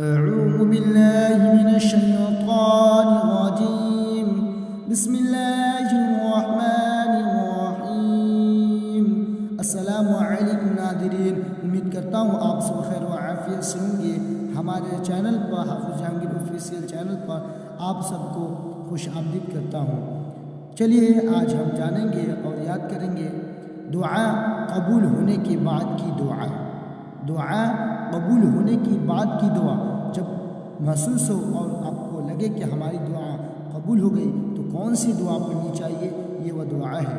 أعوذ بالله من الشيطان الرجيم بسم الله الرحمن الرحیم۔ السلام علیکم ناظرین، امید کرتا ہوں آپ سب خیر و عافیت سے ہوں گے۔ ہمارے چینل پر حافظ جہانگیر آفیشیل چینل پر آپ سب کو خوش آمدید کرتا ہوں۔ چلیے آج ہم جانیں گے اور یاد کریں گے دعا قبول ہونے کے بعد کی دعا۔ دعا قبول ہونے کی بعد کی دعا، جب محسوس ہو اور آپ کو لگے کہ ہماری دعا قبول ہو گئی تو کون سی دعا پڑھنی چاہیے، یہ وہ دعا ہے۔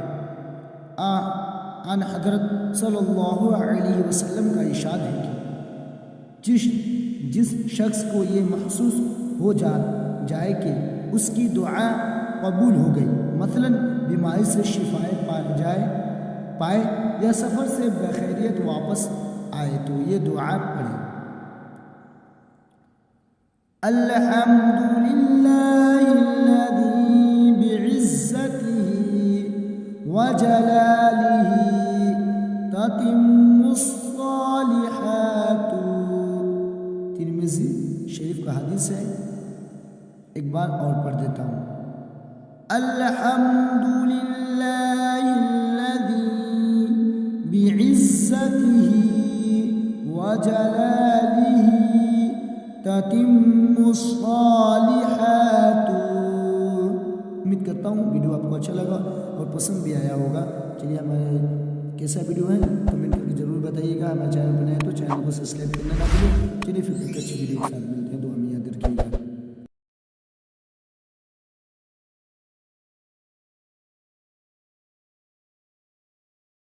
ان حضرت صلی اللہ علیہ وسلم کا ارشاد ہے کہ جس شخص کو یہ محسوس ہو جائے کہ اس کی دعا قبول ہو گئی، مثلا بیماری سے شفا پائے یا سفر سے بخیریت واپس آئے، تو یہ دعا پڑھیں۔ الحمدللہ الذی بعزتہ وجلالہ تتم الصالحات۔ ترمذی شریف کا حدیث ہے، ایک بار اور پڑھ دیتا ہوں۔ الحمدللہ الذی بعزتہ وجلالہ تتم الصالحات۔ امید کرتا ہوں ویڈیو آپ کو اچھا لگا اور پسند بھی آیا ہوگا۔ چلیے ہمارے کیسا ویڈیو ہے کمنٹ کر کے ضرور بتائیے گا۔ ہمارے چینل پر نئے تو چینل کو سبسکرائب کرنا نہ بھولیں۔ چلیے پھر ایک اچھی ویڈیو کے ساتھ ملیں۔